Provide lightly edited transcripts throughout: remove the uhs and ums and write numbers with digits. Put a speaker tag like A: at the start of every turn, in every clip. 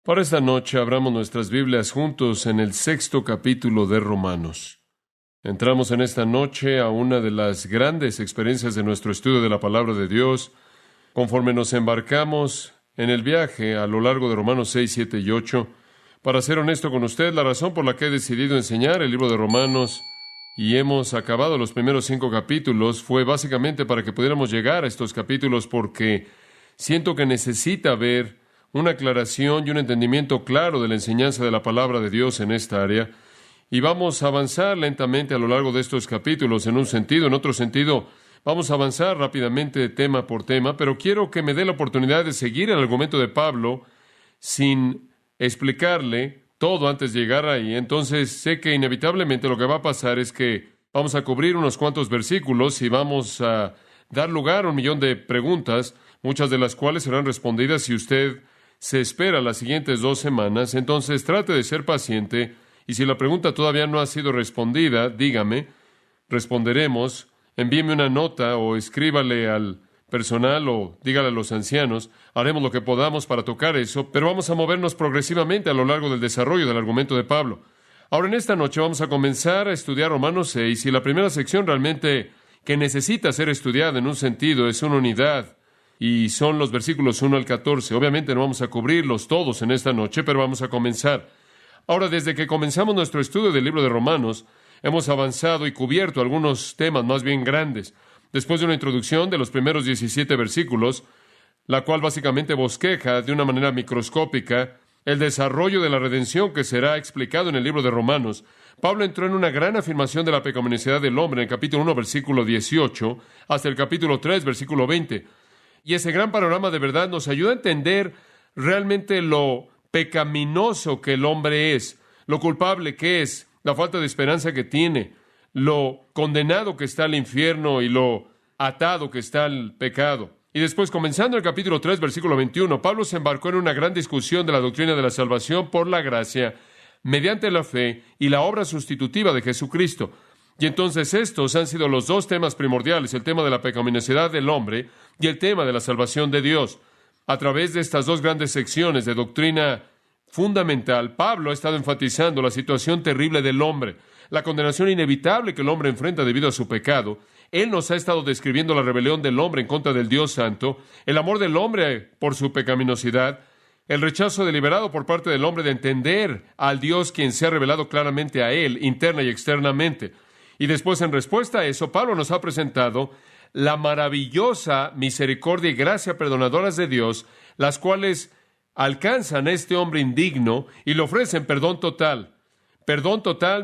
A: Para esta noche abramos nuestras Biblias juntos en el 6º capítulo de Romanos. Entramos en esta noche a una de las grandes experiencias de nuestro estudio de la Palabra de Dios, conforme nos embarcamos en el viaje a lo largo de Romanos 6, 7 y 8. Para ser honesto con usted, la razón por la que he decidido enseñar el libro de Romanos y hemos acabado los primeros 5 capítulos fue básicamente para que pudiéramos llegar a estos capítulos, porque siento que necesita ver una aclaración y un entendimiento claro de la enseñanza de la palabra de Dios en esta área. Y vamos a avanzar lentamente a lo largo de estos capítulos en un sentido. En otro sentido, vamos a avanzar rápidamente tema por tema, pero quiero que me dé la oportunidad de seguir el argumento de Pablo sin explicarle todo antes de llegar ahí. Entonces, sé que inevitablemente lo que va a pasar es que vamos a cubrir unos cuantos versículos y vamos a dar lugar a 1,000,000 de preguntas, muchas de las cuales serán respondidas si usted se espera las siguientes 2 semanas. Entonces trate de ser paciente, y si la pregunta todavía no ha sido respondida, dígame, responderemos. Envíeme una nota o escríbale al personal o dígale a los ancianos. Haremos lo que podamos para tocar eso, pero vamos a movernos progresivamente a lo largo del desarrollo del argumento de Pablo. Ahora, en esta noche vamos a comenzar a estudiar Romanos 6, y la primera sección realmente que necesita ser estudiada en un sentido es una unidad, y son los versículos 1 al 14. Obviamente no vamos a cubrirlos todos en esta noche, pero vamos a comenzar. Ahora, desde que comenzamos nuestro estudio del libro de Romanos, hemos avanzado y cubierto algunos temas más bien grandes. Después de una introducción de los primeros 17 versículos, la cual básicamente bosqueja de una manera microscópica el desarrollo de la redención que será explicado en el libro de Romanos, Pablo entró en una gran afirmación de la pecaminosidad del hombre en el capítulo 1, versículo 18, hasta el capítulo 3, versículo 20. Y ese gran panorama de verdad nos ayuda a entender realmente lo pecaminoso que el hombre es, lo culpable que es, la falta de esperanza que tiene, lo condenado que está al infierno y lo atado que está al pecado. Y después, comenzando el capítulo 3, versículo 21, Pablo se embarcó en una gran discusión de la doctrina de la salvación por la gracia, mediante la fe y la obra sustitutiva de Jesucristo. Y entonces estos han sido los 2 temas primordiales, el tema de la pecaminosidad del hombre y el tema de la salvación de Dios. A través de estas 2 grandes secciones de doctrina fundamental, Pablo ha estado enfatizando la situación terrible del hombre, la condenación inevitable que el hombre enfrenta debido a su pecado. Él nos ha estado describiendo la rebelión del hombre en contra del Dios Santo, el amor del hombre por su pecaminosidad, el rechazo deliberado por parte del hombre de entender al Dios quien se ha revelado claramente a él, interna y externamente. Y después, en respuesta a eso, Pablo nos ha presentado la maravillosa misericordia y gracia perdonadoras de Dios, las cuales alcanzan a este hombre indigno y le ofrecen perdón total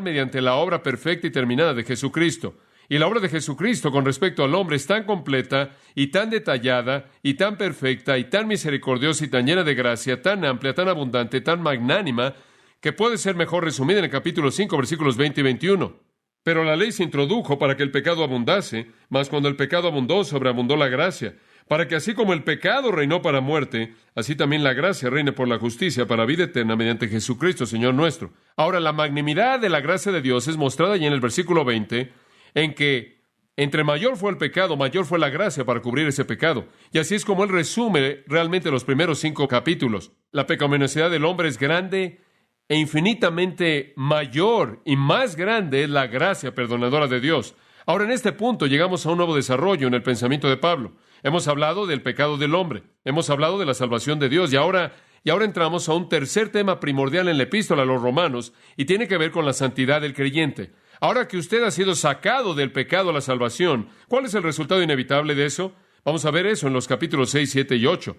A: mediante la obra perfecta y terminada de Jesucristo. Y la obra de Jesucristo con respecto al hombre es tan completa y tan detallada y tan perfecta y tan misericordiosa y tan llena de gracia, tan amplia, tan abundante, tan magnánima, que puede ser mejor resumida en el capítulo 5, versículos 20 y 21. Pero la ley se introdujo para que el pecado abundase, mas cuando el pecado abundó, sobreabundó la gracia, para que así como el pecado reinó para muerte, así también la gracia reine por la justicia para vida eterna mediante Jesucristo, Señor nuestro. Ahora, la magnanimidad de la gracia de Dios es mostrada ya en el versículo 20, en que entre mayor fue el pecado, mayor fue la gracia para cubrir ese pecado. Y así es como él resume realmente los primeros 5 capítulos. La pecaminosidad del hombre es grande e infinitamente mayor y más grande es la gracia perdonadora de Dios. Ahora, en este punto llegamos a un nuevo desarrollo en el pensamiento de Pablo. Hemos hablado del pecado del hombre, hemos hablado de la salvación de Dios, y ahora entramos a un tercer tema primordial en la epístola a los Romanos, y tiene que ver con la santidad del creyente. Ahora que usted ha sido sacado del pecado a la salvación, ¿cuál es el resultado inevitable de eso? Vamos a ver eso en los capítulos 6, 7 y 8.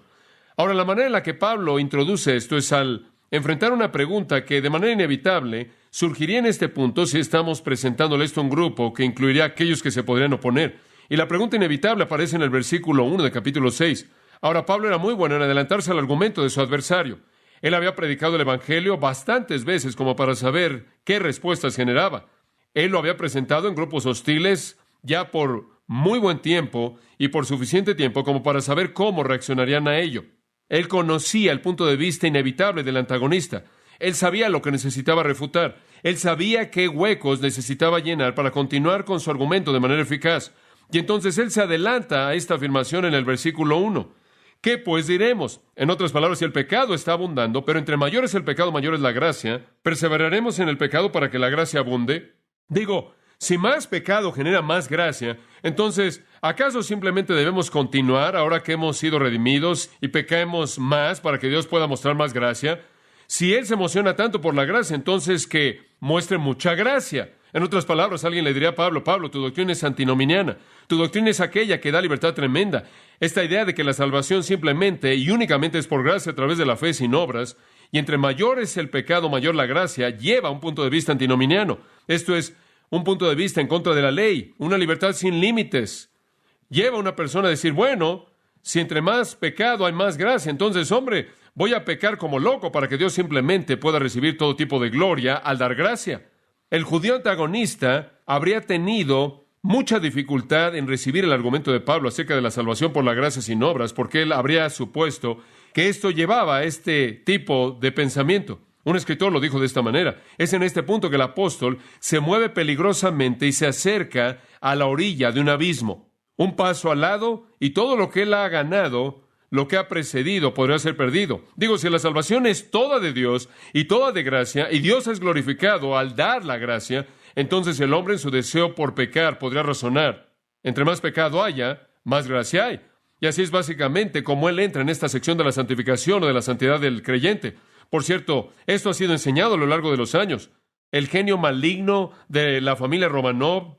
A: Ahora, la manera en la que Pablo introduce esto es al enfrentar una pregunta que de manera inevitable surgiría en este punto si estamos presentándole esto a un grupo que incluiría a aquellos que se podrían oponer. Y la pregunta inevitable aparece en el versículo 1 de capítulo 6. Ahora, Pablo era muy bueno en adelantarse al argumento de su adversario. Él había predicado el Evangelio bastantes veces como para saber qué respuestas generaba. Él lo había presentado en grupos hostiles ya por muy buen tiempo y por suficiente tiempo como para saber cómo reaccionarían a ello. Él conocía el punto de vista inevitable del antagonista. Él sabía lo que necesitaba refutar. Él sabía qué huecos necesitaba llenar para continuar con su argumento de manera eficaz. Y entonces él se adelanta a esta afirmación en el versículo 1. ¿Qué pues diremos? En otras palabras, si el pecado está abundando, pero entre mayor es el pecado, mayor es la gracia, ¿perseveraremos en el pecado para que la gracia abunde? Digo, si más pecado genera más gracia, entonces, ¿acaso simplemente debemos continuar ahora que hemos sido redimidos y pecamos más para que Dios pueda mostrar más gracia? Si Él se emociona tanto por la gracia, entonces que muestre mucha gracia. En otras palabras, alguien le diría a Pablo, Pablo, tu doctrina es antinominiana. Tu doctrina es aquella que da libertad tremenda. Esta idea de que la salvación simplemente y únicamente es por gracia a través de la fe sin obras, y entre mayor es el pecado, mayor la gracia, lleva a un punto de vista antinominiano. Esto es un punto de vista en contra de la ley, una libertad sin límites. Lleva a una persona a decir, bueno, si entre más pecado hay más gracia, entonces, hombre, voy a pecar como loco para que Dios simplemente pueda recibir todo tipo de gloria al dar gracia. El judío antagonista habría tenido mucha dificultad en recibir el argumento de Pablo acerca de la salvación por la gracia sin obras, porque él habría supuesto que esto llevaba a este tipo de pensamiento. Un escritor lo dijo de esta manera. Es en este punto que el apóstol se mueve peligrosamente y se acerca a la orilla de un abismo. Un paso al lado y todo lo que él ha ganado, lo que ha precedido, podría ser perdido. Digo, si la salvación es toda de Dios y toda de gracia, y Dios es glorificado al dar la gracia, entonces el hombre en su deseo por pecar podría razonar. Entre más pecado haya, más gracia hay. Y así es básicamente como él entra en esta sección de la santificación o de la santidad del creyente. Por cierto, esto ha sido enseñado a lo largo de los años. El genio maligno de la familia Romanov,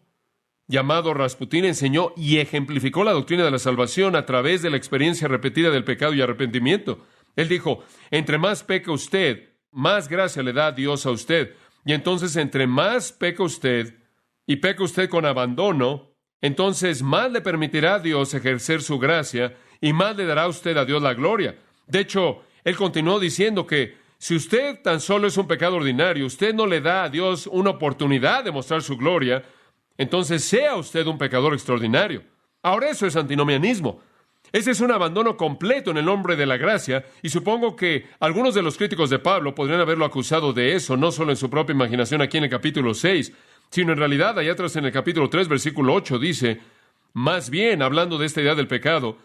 A: llamado Rasputín, enseñó y ejemplificó la doctrina de la salvación a través de la experiencia repetida del pecado y arrepentimiento. Él dijo, entre más peca usted, más gracia le da Dios a usted. Y entonces, entre más peca usted, y peca usted con abandono, entonces más le permitirá a Dios ejercer su gracia, y más le dará a usted a Dios la gloria. De hecho, él continuó diciendo que si usted tan solo es un pecado ordinario, usted no le da a Dios una oportunidad de mostrar su gloria, entonces sea usted un pecador extraordinario. Ahora eso es antinomianismo. Ese es un abandono completo en el nombre de la gracia, y supongo que algunos de los críticos de Pablo podrían haberlo acusado de eso, no solo en su propia imaginación aquí en el capítulo 6, sino en realidad allá atrás en el capítulo 3, versículo 8, dice, más bien, hablando de esta idea del pecado,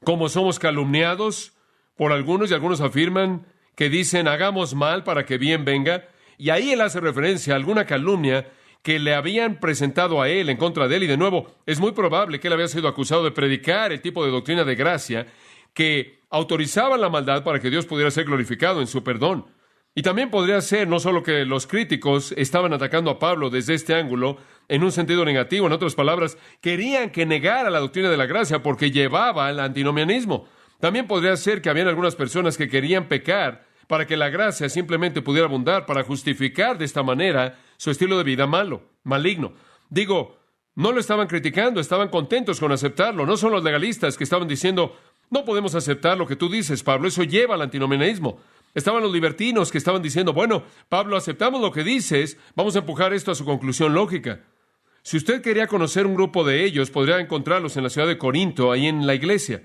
A: como somos calumniados por algunos, y algunos afirman que dicen, hagamos mal para que bien venga, y ahí él hace referencia a alguna calumnia que le habían presentado a él en contra de él, y de nuevo, es muy probable que él había sido acusado de predicar el tipo de doctrina de gracia que autorizaba la maldad para que Dios pudiera ser glorificado en su perdón. Y también podría ser no solo que los críticos estaban atacando a Pablo desde este ángulo en un sentido negativo, en otras palabras, querían que negara la doctrina de la gracia porque llevaba al antinomianismo. También podría ser que habían algunas personas que querían pecar para que la gracia simplemente pudiera abundar, para justificar de esta manera su estilo de vida maligno. Digo, no lo estaban criticando, estaban contentos con aceptarlo. No son los legalistas que estaban diciendo, no podemos aceptar lo que tú dices, Pablo, eso lleva al antinomianismo. Estaban los libertinos que estaban diciendo, bueno, Pablo, aceptamos lo que dices, vamos a empujar esto a su conclusión lógica. Si usted quería conocer un grupo de ellos, podría encontrarlos en la ciudad de Corinto, ahí en la iglesia.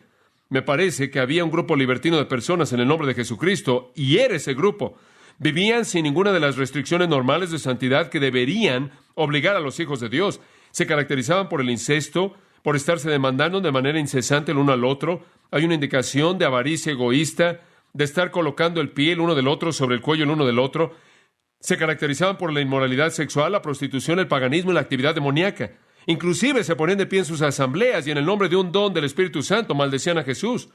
A: Me parece que había un grupo libertino de personas en el nombre de Jesucristo, y era ese grupo. Vivían sin ninguna de las restricciones normales de santidad que deberían obligar a los hijos de Dios. Se caracterizaban por el incesto, por estarse demandando de manera incesante el uno al otro. Hay una indicación de avaricia egoísta, de estar colocando el pie el uno del otro sobre el cuello el uno del otro. Se caracterizaban por la inmoralidad sexual, la prostitución, el paganismo y la actividad demoníaca. Inclusive se ponían de pie en sus asambleas y en el nombre de un don del Espíritu Santo maldecían a Jesús.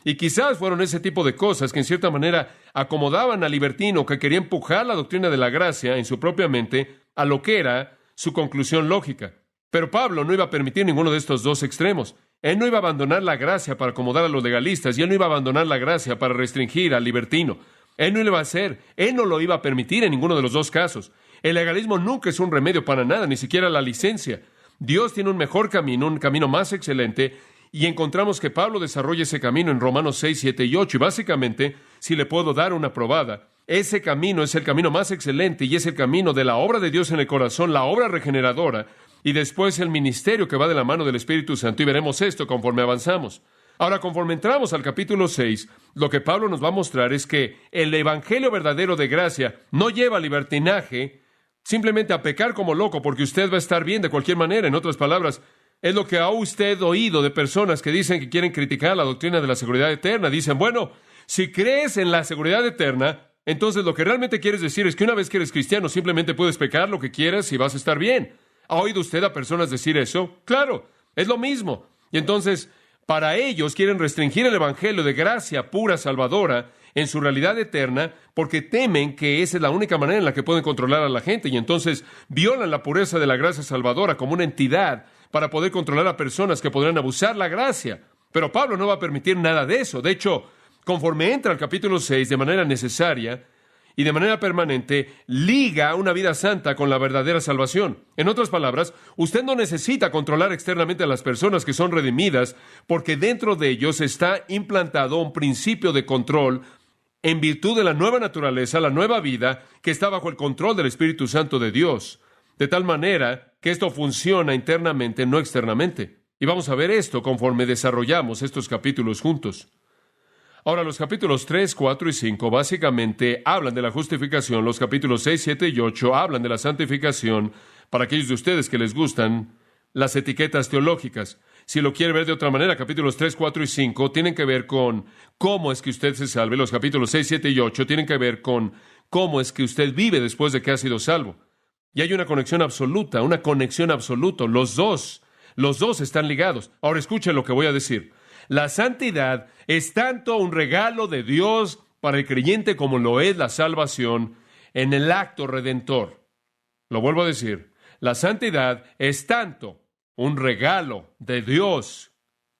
A: Y quizás fueron ese tipo de cosas que en cierta manera acomodaban al libertino que quería empujar la doctrina de la gracia en su propia mente a lo que era su conclusión lógica. Pero Pablo no iba a permitir ninguno de estos dos extremos. Él no iba a abandonar la gracia para acomodar a los legalistas, y él no iba a abandonar la gracia para restringir al libertino. Él no lo iba a hacer, él no lo iba a permitir en ninguno de los dos casos. El legalismo nunca es un remedio para nada, ni siquiera la licencia. Dios tiene un mejor camino, un camino más excelente, y encontramos que Pablo desarrolla ese camino en Romanos 6, 7 y 8, y básicamente, si le puedo dar una probada, ese camino es el camino más excelente, y es el camino de la obra de Dios en el corazón, la obra regeneradora, y después el ministerio que va de la mano del Espíritu Santo, y veremos esto conforme avanzamos. Ahora, conforme entramos al capítulo 6, lo que Pablo nos va a mostrar es que el evangelio verdadero de gracia no lleva libertinaje, simplemente a pecar como loco, porque usted va a estar bien de cualquier manera. En otras palabras, Es lo que ha usted oído de personas que dicen que quieren criticar la doctrina de la seguridad eterna. Dicen, bueno, si crees en la seguridad eterna, entonces lo que realmente quieres decir es que una vez que eres cristiano simplemente puedes pecar lo que quieras y vas a estar bien. ¿Ha oído usted a personas decir eso? Claro, es lo mismo. Y entonces, para ellos quieren restringir el evangelio de gracia pura, salvadora, en su realidad eterna, porque temen que esa es la única manera en la que pueden controlar a la gente. Y entonces violan la pureza de la gracia salvadora como una entidad para poder controlar a personas que podrán abusar la gracia. Pero Pablo no va a permitir nada de eso. De hecho, conforme entra al capítulo 6 de manera necesaria y de manera permanente, liga una vida santa con la verdadera salvación. En otras palabras, usted no necesita controlar externamente a las personas que son redimidas, porque dentro de ellos está implantado un principio de control en virtud de la nueva naturaleza, la nueva vida, que está bajo el control del Espíritu Santo de Dios. De tal manera que esto funciona internamente, no externamente. Y vamos a ver esto conforme desarrollamos estos capítulos juntos. Ahora, los capítulos 3, 4 y 5 básicamente hablan de la justificación. Los capítulos 6, 7 y 8 hablan de la santificación para aquellos de ustedes que les gustan las etiquetas teológicas. Si lo quiere ver de otra manera, capítulos 3, 4 y 5 tienen que ver con cómo es que usted se salve. Los capítulos 6, 7 y 8 tienen que ver con cómo es que usted vive después de que ha sido salvo. Y hay una conexión absoluta, una conexión absoluta. Los dos están ligados. Ahora escuchen lo que voy a decir. La santidad es tanto un regalo de Dios para el creyente como lo es la salvación en el acto redentor. Lo vuelvo a decir. La santidad es tanto un regalo de Dios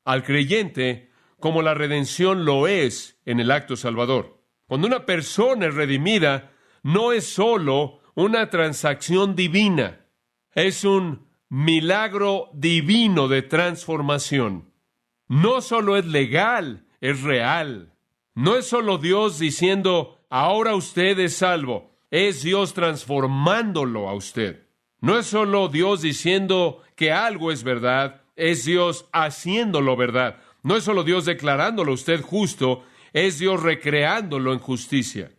A: al creyente como la redención lo es en el acto salvador. Cuando una persona es redimida, no es solo una transacción divina, es un milagro divino de transformación. No solo es legal, es real. No es solo Dios diciendo, ahora usted es salvo, es Dios transformándolo a usted. No es solo Dios diciendo que algo es verdad, es Dios haciéndolo verdad. No es solo Dios declarándolo usted justo, es Dios recreándolo en justicia.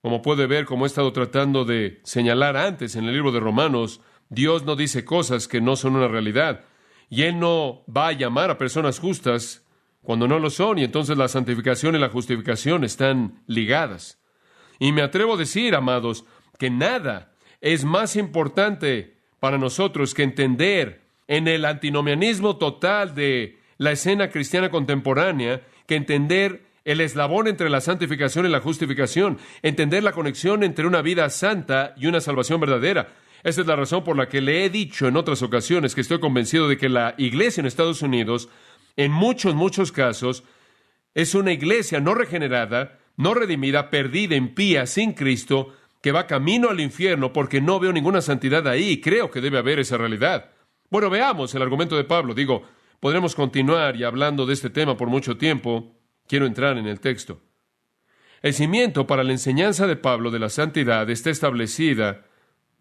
A: Como puede ver, como he estado tratando de señalar antes en el libro de Romanos, Dios no dice cosas que no son una realidad. Y Él no va a llamar a personas justas cuando no lo son. Y entonces la santificación y la justificación están ligadas. Y me atrevo a decir, amados, que nada es más importante para nosotros que entender en el antinomianismo total de la escena cristiana contemporánea, que entender el eslabón entre la santificación y la justificación, entender la conexión entre una vida santa y una salvación verdadera. Esa es la razón por la que le he dicho en otras ocasiones que estoy convencido de que la iglesia en Estados Unidos, en muchos casos, es una iglesia no regenerada, no redimida, perdida, impía, sin Cristo, que va camino al infierno porque no veo ninguna santidad ahí y creo que debe haber esa realidad. Bueno, veamos el argumento de Pablo. Podremos continuar y hablando de este tema por mucho tiempo. Quiero entrar en el texto. El cimiento para la enseñanza de Pablo de la santidad está establecida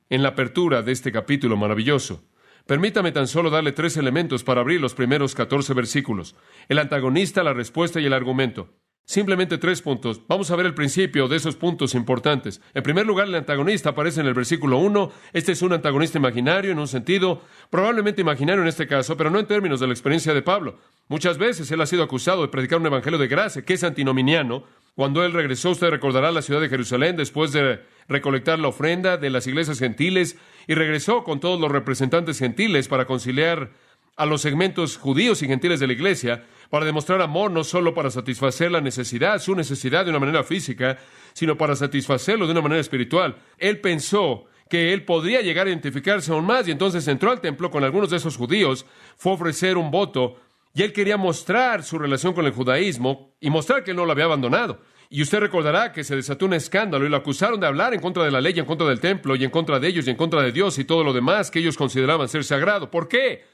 A: en la apertura de este capítulo maravilloso. Permítame tan solo darle 3 elementos para abrir los primeros 14 versículos. El antagonista, la respuesta y el argumento. Simplemente 3 puntos. Vamos a ver el principio de esos puntos importantes. En primer lugar, el antagonista aparece en el versículo 1. Este es un antagonista imaginario en un sentido, probablemente imaginario en este caso, pero no en términos de la experiencia de Pablo. Muchas veces él ha sido acusado de predicar un evangelio de gracia, que es antinominiano. Cuando él regresó, usted recordará, a la ciudad de Jerusalén, después de recolectar la ofrenda de las iglesias gentiles, y regresó con todos los representantes gentiles para conciliar a los segmentos judíos y gentiles de la iglesia, para demostrar amor no solo para satisfacer la necesidad, su necesidad de una manera física, sino para satisfacerlo de una manera espiritual. Él pensó que él podría llegar a identificarse aún más, y entonces entró al templo con algunos de esos judíos, fue a ofrecer un voto, y él quería mostrar su relación con el judaísmo y mostrar que él no lo había abandonado. Y usted recordará que se desató un escándalo y lo acusaron de hablar en contra de la ley, en contra del templo, y en contra de ellos, y en contra de Dios, y todo lo demás que ellos consideraban ser sagrado. ¿Por qué?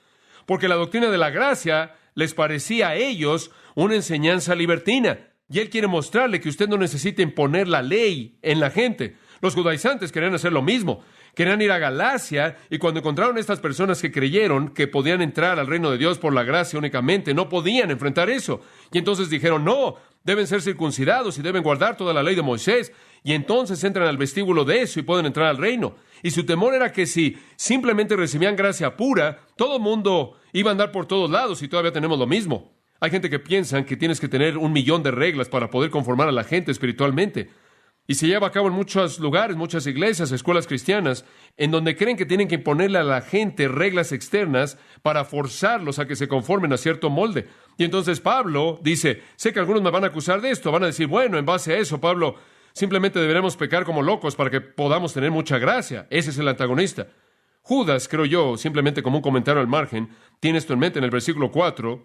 A: Porque la doctrina de la gracia les parecía a ellos una enseñanza libertina. Y él quiere mostrarle que usted no necesita imponer la ley en la gente. Los judaizantes querían hacer lo mismo. Querían ir a Galacia, y cuando encontraron a estas personas que creyeron que podían entrar al reino de Dios por la gracia únicamente, no podían enfrentar eso. Y entonces dijeron, no, deben ser circuncidados y deben guardar toda la ley de Moisés. Y entonces entran al vestíbulo de eso y pueden entrar al reino. Y su temor era que si simplemente recibían gracia pura, todo el mundo Iba a andar por todos lados y todavía tenemos lo mismo. Hay gente que piensa que tienes que tener 1,000,000 de reglas para poder conformar a la gente espiritualmente. Y se lleva a cabo en muchos lugares, muchas iglesias, escuelas cristianas, en donde creen que tienen que imponerle a la gente reglas externas para forzarlos a que se conformen a cierto molde. Y entonces Pablo dice, sé que algunos me van a acusar de esto, van a decir, bueno, en base a eso, Pablo, simplemente deberemos pecar como locos para que podamos tener mucha gracia. Ese es el antagonista. Judas, creo yo, simplemente como un comentario al margen, tiene esto en mente en el versículo 4,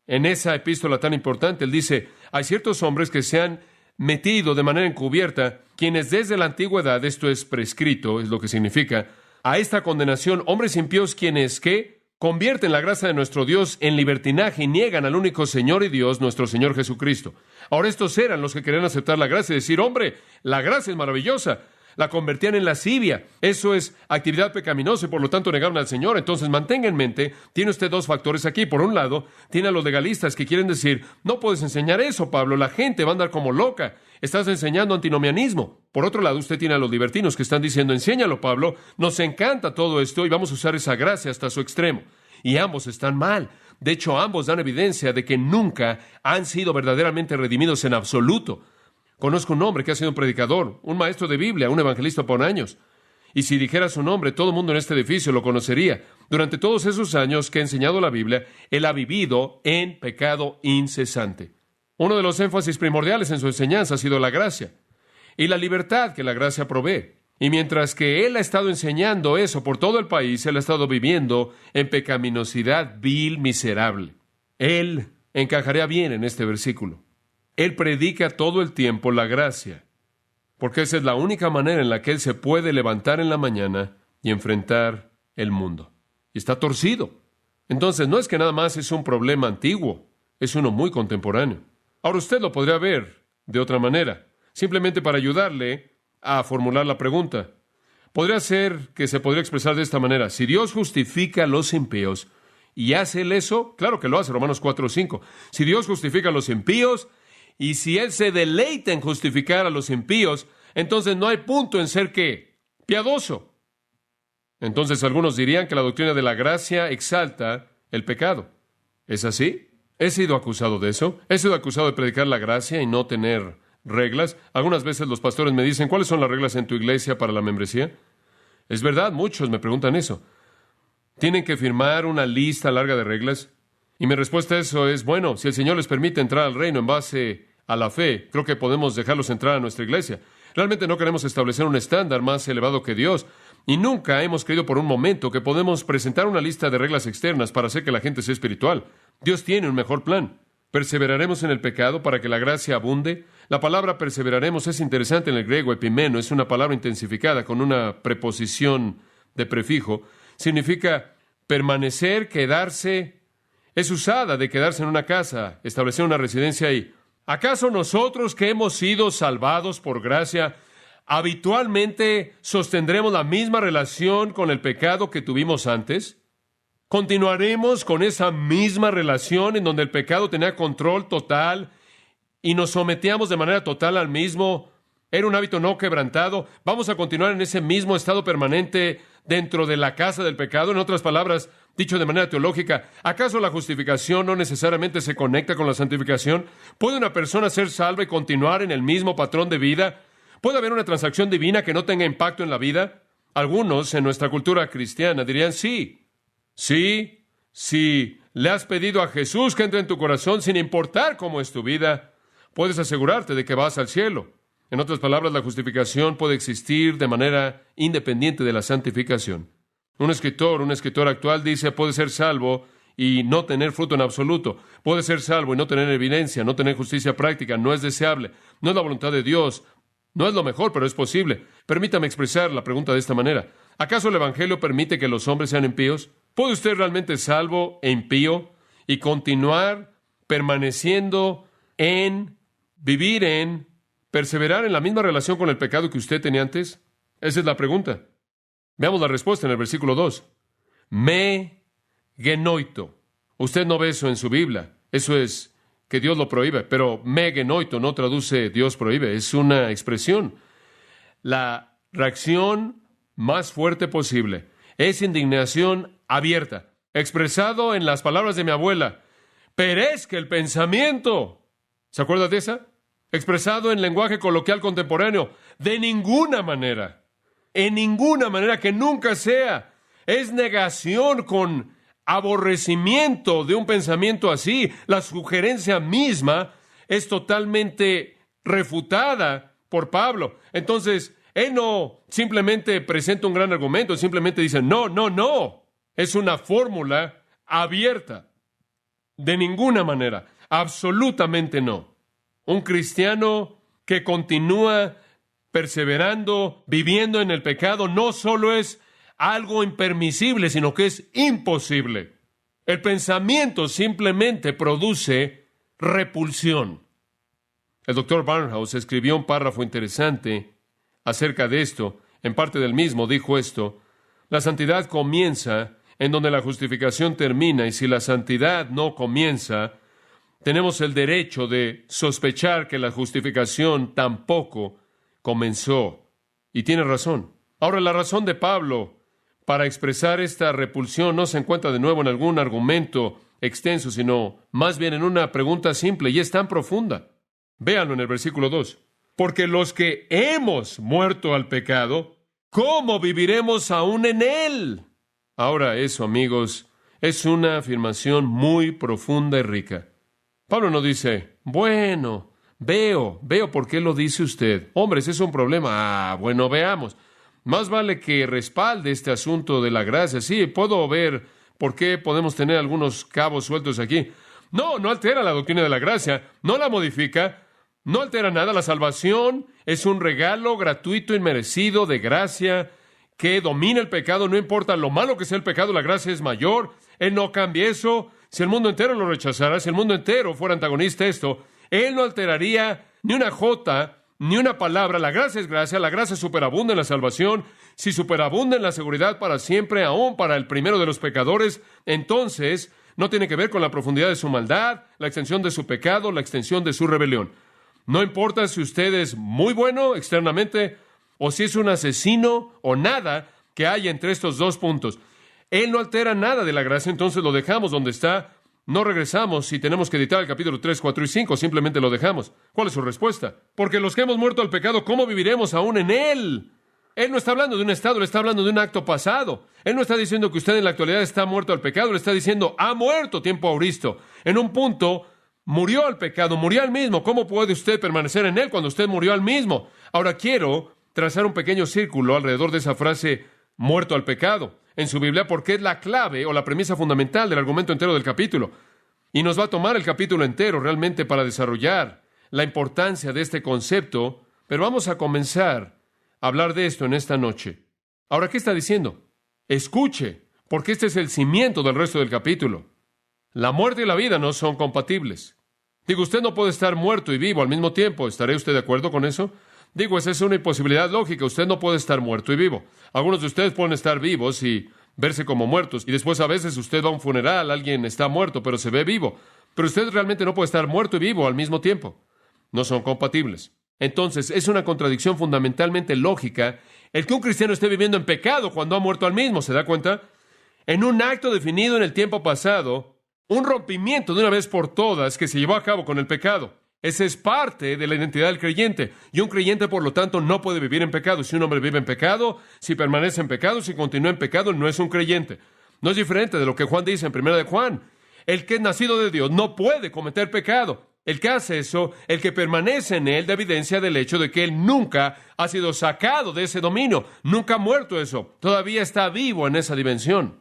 A: en esa epístola tan importante, él dice, hay ciertos hombres que se han metido de manera encubierta, quienes desde la antigüedad, esto es prescrito, es lo que significa, a esta condenación, hombres impíos quienes, ¿qué? Convierten la gracia de nuestro Dios en libertinaje y niegan al único Señor y Dios, nuestro Señor Jesucristo. Ahora estos eran los que querían aceptar la gracia y decir, hombre, la gracia es maravillosa. La convertían en lascivia. Eso es actividad pecaminosa y por lo tanto negaron al Señor. Entonces mantenga en mente, tiene usted dos factores aquí. Por un lado, tiene a los legalistas que quieren decir, no puedes enseñar eso, Pablo, la gente va a andar como loca. Estás enseñando antinomianismo. Por otro lado, usted tiene a los libertinos que están diciendo, enséñalo, Pablo, nos encanta todo esto y vamos a usar esa gracia hasta su extremo. Y ambos están mal. De hecho, ambos dan evidencia de que nunca han sido verdaderamente redimidos en absoluto. Conozco un hombre que ha sido un predicador, un maestro de Biblia, un evangelista por años. Y si dijera su nombre, todo el mundo en este edificio lo conocería. Durante todos esos años que ha enseñado la Biblia, él ha vivido en pecado incesante. Uno de los énfasis primordiales en su enseñanza ha sido la gracia y la libertad que la gracia provee. Y mientras que él ha estado enseñando eso por todo el país, él ha estado viviendo en pecaminosidad vil, miserable. Él encajaría bien en este versículo. Él predica todo el tiempo la gracia, porque esa es la única manera en la que él se puede levantar en la mañana y enfrentar el mundo. Y está torcido. Entonces, no es que nada más es un problema antiguo, es uno muy contemporáneo. Ahora usted lo podría ver de otra manera, simplemente para ayudarle a formular la pregunta. Podría ser que se podría expresar de esta manera. Si Dios justifica a los impíos y hace él eso, claro que lo hace, Romanos 4:5. Si Dios justifica a los impíos, y si Él se deleita en justificar a los impíos, entonces no hay punto en ser, ¿qué? Piadoso. Entonces algunos dirían que la doctrina de la gracia exalta el pecado. ¿Es así? He sido acusado de eso. He sido acusado de predicar la gracia y no tener reglas. Algunas veces los pastores me dicen, ¿cuáles son las reglas en tu iglesia para la membresía? Es verdad, muchos me preguntan eso. ¿Tienen que firmar una lista larga de reglas? Y mi respuesta a eso es, bueno, si el Señor les permite entrar al reino en base a la fe, creo que podemos dejarlos entrar a nuestra iglesia. Realmente no queremos establecer un estándar más elevado que Dios, y nunca hemos creído por un momento que podemos presentar una lista de reglas externas para hacer que la gente sea espiritual. Dios tiene un mejor plan. ¿Perseveraremos en el pecado para que la gracia abunde? La palabra perseveraremos es interesante en el griego, epimeno, es una palabra intensificada con una preposición de prefijo. Significa permanecer, quedarse. Es usada de quedarse en una casa, establecer una residencia ahí. ¿Acaso nosotros que hemos sido salvados por gracia, habitualmente sostendremos la misma relación con el pecado que tuvimos antes? ¿Continuaremos con esa misma relación en donde el pecado tenía control total y nos sometíamos de manera total al mismo? Era un hábito no quebrantado. ¿Vamos a continuar en ese mismo estado permanente dentro de la casa del pecado? En otras palabras, dicho de manera teológica, ¿acaso la justificación no necesariamente se conecta con la santificación? ¿Puede una persona ser salva y continuar en el mismo patrón de vida? ¿Puede haber una transacción divina que no tenga impacto en la vida? Algunos en nuestra cultura cristiana dirían sí. Sí, si le has pedido a Jesús que entre en tu corazón sin importar cómo es tu vida, puedes asegurarte de que vas al cielo. En otras palabras, la justificación puede existir de manera independiente de la santificación. Un escritor actual dice, puede ser salvo y no tener fruto en absoluto. Puede ser salvo y no tener evidencia, no tener justicia práctica. No es deseable. No es la voluntad de Dios. No es lo mejor, pero es posible. Permítame expresar la pregunta de esta manera. ¿Acaso el Evangelio permite que los hombres sean impíos? ¿Puede usted realmente salvo e impío y continuar permaneciendo en, vivir en, perseverar en la misma relación con el pecado que usted tenía antes? Esa es la pregunta. Veamos la respuesta en el versículo 2. Me genoito. Usted no ve eso en su Biblia. Eso es que Dios lo prohíbe. Pero me genoito no traduce Dios prohíbe. Es una expresión. La reacción más fuerte posible es indignación abierta. expresado en las palabras de mi abuela, perezca el pensamiento. ¿Se acuerda de esa? Expresado en lenguaje coloquial contemporáneo, de ninguna manera, en ninguna manera, que nunca sea. Es negación con aborrecimiento de un pensamiento así. La sugerencia misma es totalmente refutada por Pablo. Entonces, él no simplemente presenta un gran argumento, simplemente dice, no, no, no. Es una fórmula abierta. De ninguna manera, absolutamente no. Un cristiano que continúa perseverando, viviendo en el pecado, no solo es algo impermisible, sino que es imposible. El pensamiento simplemente produce repulsión. El doctor Barnhouse escribió un párrafo interesante acerca de esto. En parte del mismo dijo esto: la santidad comienza en donde la justificación termina, y si la santidad no comienza, tenemos el derecho de sospechar que la justificación tampoco comenzó. Y tiene razón. Ahora, la razón de Pablo para expresar esta repulsión no se encuentra de nuevo en algún argumento extenso, sino más bien en una pregunta simple, y es tan profunda. Véanlo en el versículo 2. Porque los que hemos muerto al pecado, ¿cómo viviremos aún en él? Ahora, eso, amigos, es una afirmación muy profunda y rica. Pablo no dice, bueno, veo por qué lo dice usted. Hombres, es un problema. Bueno, veamos. Más vale que respalde este asunto de la gracia. Sí, puedo ver por qué podemos tener algunos cabos sueltos aquí. No altera la doctrina de la gracia, no la modifica, no altera nada. La salvación es un regalo gratuito, inmerecido, de gracia, que domina el pecado. No importa lo malo que sea el pecado, la gracia es mayor. Él no cambia eso. Si el mundo entero lo rechazara, si el mundo entero fuera antagonista a esto, Él no alteraría ni una jota, ni una palabra. La gracia es gracia, la gracia superabunda en la salvación. Si superabunda en la seguridad para siempre, aún para el primero de los pecadores, entonces no tiene que ver con la profundidad de su maldad, la extensión de su pecado, la extensión de su rebelión. No importa si usted es muy bueno externamente, o si es un asesino, o nada que haya entre estos dos puntos. Él no altera nada de la gracia, entonces lo dejamos donde está. No regresamos si tenemos que editar el capítulo 3, 4 y 5, simplemente lo dejamos. ¿Cuál es su respuesta? Porque los que hemos muerto al pecado, ¿cómo viviremos aún en él? Él no está hablando de un estado, le está hablando de un acto pasado. Él no está diciendo que usted en la actualidad está muerto al pecado, le está diciendo, ha muerto tiempo auristo. En un punto, murió al pecado, murió al mismo. ¿Cómo puede usted permanecer en él cuando usted murió al mismo? Ahora quiero trazar un pequeño círculo alrededor de esa frase, muerto al pecado, en su Biblia, porque es la clave o la premisa fundamental del argumento entero del capítulo. Y nos va a tomar el capítulo entero realmente para desarrollar la importancia de este concepto, pero vamos a comenzar a hablar de esto en esta noche. Ahora, ¿qué está diciendo? Escuche, porque este es el cimiento del resto del capítulo. La muerte y la vida no son compatibles. Digo, usted no puede estar muerto y vivo al mismo tiempo. ¿Estará usted de acuerdo con eso? Digo, esa es una imposibilidad lógica. Usted no puede estar muerto y vivo. Algunos de ustedes pueden estar vivos y verse como muertos. Y después a veces usted va a un funeral, alguien está muerto, pero se ve vivo. Pero usted realmente no puede estar muerto y vivo al mismo tiempo. No son compatibles. Entonces, es una contradicción fundamentalmente lógica el que un cristiano esté viviendo en pecado cuando ha muerto al mismo. ¿Se da cuenta? En un acto definido en el tiempo pasado, un rompimiento de una vez por todas que se llevó a cabo con el pecado. Esa es parte de la identidad del creyente. Y un creyente, por lo tanto, no puede vivir en pecado. Si un hombre vive en pecado, si permanece en pecado, si continúa en pecado, no es un creyente. No es diferente de lo que Juan dice en 1 de Juan. El que es nacido de Dios no puede cometer pecado. El que hace eso, el que permanece en él, da evidencia del hecho de que él nunca ha sido sacado de ese dominio. Nunca ha muerto eso. Todavía está vivo en esa dimensión.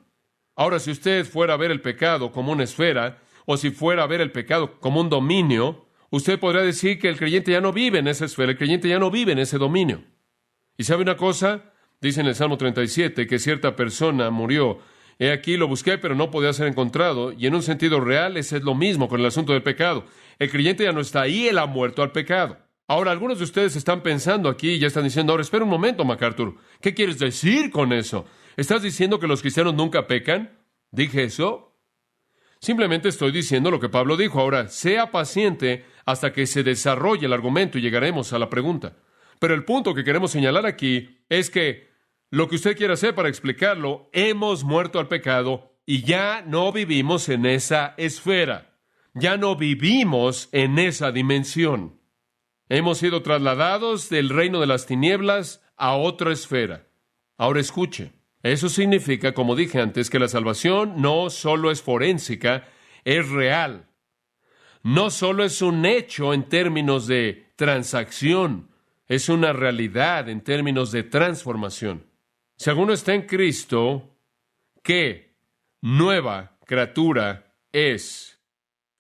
A: Ahora, si usted fuera a ver el pecado como una esfera, o si fuera a ver el pecado como un dominio, usted podría decir que el creyente ya no vive en esa esfera, el creyente ya no vive en ese dominio. ¿Y sabe una cosa? Dice en el Salmo 37 que cierta persona murió. He aquí lo busqué, pero no podía ser encontrado. Y en un sentido real, ese es lo mismo con el asunto del pecado. El creyente ya no está ahí, él ha muerto al pecado. Ahora, algunos de ustedes están pensando aquí y ya están diciendo, ahora, espera un momento, MacArthur. ¿Qué quieres decir con eso? ¿Estás diciendo que los cristianos nunca pecan? ¿Dije eso? Simplemente estoy diciendo lo que Pablo dijo. Ahora, sea paciente hasta que se desarrolle el argumento y llegaremos a la pregunta. Pero el punto que queremos señalar aquí es que lo que usted quiera hacer para explicarlo, hemos muerto al pecado y ya no vivimos en esa esfera. Ya no vivimos en esa dimensión. Hemos sido trasladados del reino de las tinieblas a otra esfera. Ahora escuche, eso significa, como dije antes, que la salvación no solo es forénsica, es real. No solo es un hecho en términos de transacción, es una realidad en términos de transformación. Si alguno está en Cristo, ¿qué nueva criatura es?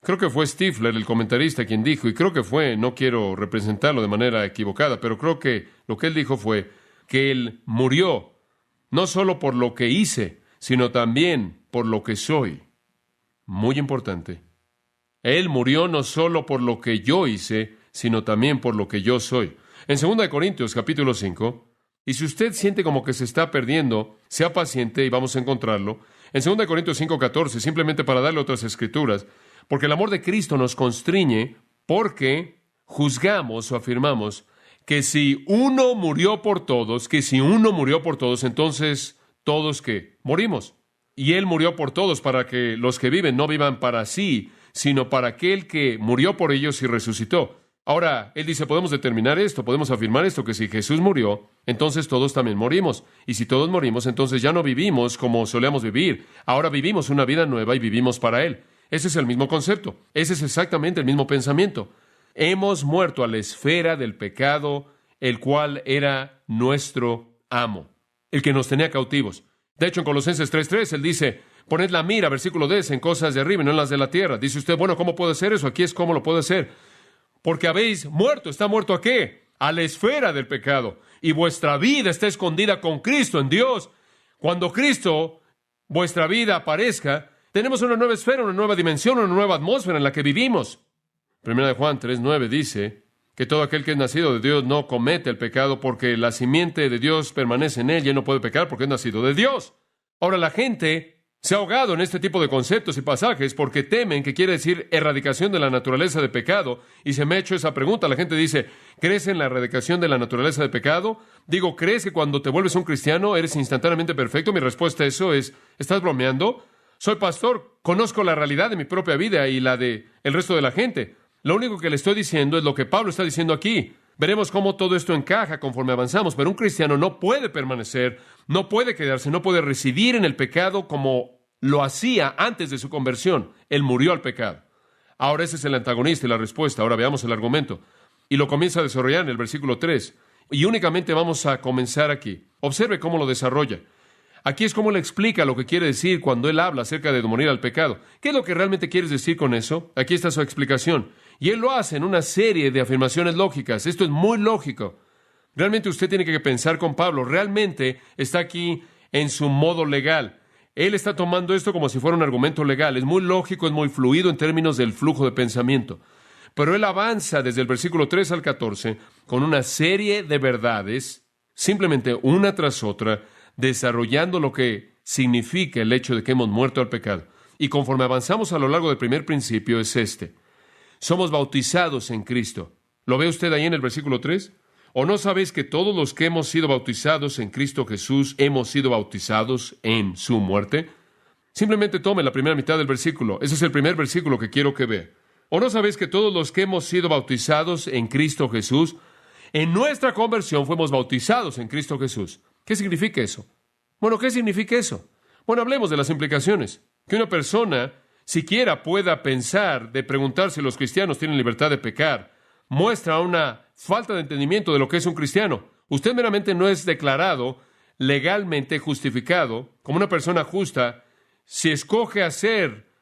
A: Creo que fue Stifler, el comentarista, quien dijo, y creo que fue, no quiero representarlo de manera equivocada, pero creo que lo que él dijo fue que él murió, no solo por lo que hice, sino también por lo que soy. Muy importante. Él murió no solo por lo que yo hice, sino también por lo que yo soy. En 2 Corintios, capítulo 5, y si usted siente como que se está perdiendo, sea paciente y vamos a encontrarlo. En 2 Corintios 5:14, simplemente para darle otras escrituras, porque el amor de Cristo nos constriñe, porque juzgamos o afirmamos que si uno murió por todos, entonces todos ¿qué? Morimos. Y Él murió por todos para que los que viven no vivan para sí, sino para aquel que murió por ellos y resucitó. Ahora, él dice, podemos determinar esto, podemos afirmar esto, que si Jesús murió, entonces todos también morimos. Y si todos morimos, entonces ya no vivimos como solíamos vivir. Ahora vivimos una vida nueva y vivimos para Él. Ese es el mismo concepto. Ese es exactamente el mismo pensamiento. Hemos muerto a la esfera del pecado, el cual era nuestro amo, el que nos tenía cautivos. De hecho, en Colosenses 3:3, él dice, poned la mira, versículo 10, en cosas de arriba y no en las de la tierra. Dice usted, bueno, ¿cómo puedo hacer eso? Aquí es cómo lo puedo hacer. Porque habéis muerto. ¿Está muerto a qué? A la esfera del pecado. Y vuestra vida está escondida con Cristo en Dios. Cuando Cristo, vuestra vida, aparezca, tenemos una nueva esfera, una nueva dimensión, una nueva atmósfera en la que vivimos. 1 Juan 3:9 dice que todo aquel que es nacido de Dios no comete el pecado porque la simiente de Dios permanece en él y él no puede pecar porque es nacido de Dios. Ahora, la gente se ha ahogado en este tipo de conceptos y pasajes porque temen que quiere decir erradicación de la naturaleza de pecado. Y se me ha hecho esa pregunta. La gente dice, ¿crees en la erradicación de la naturaleza de pecado? Digo, ¿crees que cuando te vuelves un cristiano eres instantáneamente perfecto? Mi respuesta a eso es, ¿estás bromeando? Soy pastor, conozco la realidad de mi propia vida y la de el resto de la gente. Lo único que le estoy diciendo es lo que Pablo está diciendo aquí. Veremos cómo todo esto encaja conforme avanzamos, pero un cristiano no puede permanecer, no puede quedarse, no puede residir en el pecado como lo hacía antes de su conversión. Él murió al pecado. Ahora ese es el antagonista y la respuesta. Ahora veamos el argumento. Y lo comienza a desarrollar en el versículo 3. Y únicamente vamos a comenzar aquí. Observe cómo lo desarrolla. Aquí es como le explica lo que quiere decir cuando él habla acerca de morir al pecado. ¿Qué es lo que realmente quieres decir con eso? Aquí está su explicación. Y él lo hace en una serie de afirmaciones lógicas. Esto es muy lógico. Realmente usted tiene que pensar con Pablo. Realmente está aquí en su modo legal. Él está tomando esto como si fuera un argumento legal. Es muy lógico, es muy fluido en términos del flujo de pensamiento. Pero él avanza desde el versículo 3 al 14 con una serie de verdades, simplemente una tras otra, desarrollando lo que significa el hecho de que hemos muerto al pecado. Y conforme avanzamos a lo largo del primer principio es este. Somos bautizados en Cristo. ¿Lo ve usted ahí en el versículo 3? ¿O no sabéis que todos los que hemos sido bautizados en Cristo Jesús hemos sido bautizados en su muerte? Simplemente tome la primera mitad del versículo. Ese es el primer versículo que quiero que vea. ¿O no sabéis que todos los que hemos sido bautizados en Cristo Jesús, en nuestra conversión fuimos bautizados en Cristo Jesús? ¿Qué significa eso? Bueno, ¿qué significa eso? Bueno, hablemos de las implicaciones. Que una persona siquiera pueda pensar de preguntar si los cristianos tienen libertad de pecar, muestra una falta de entendimiento de lo que es un cristiano. Usted meramente no es declarado legalmente justificado como una persona justa si escoge hacer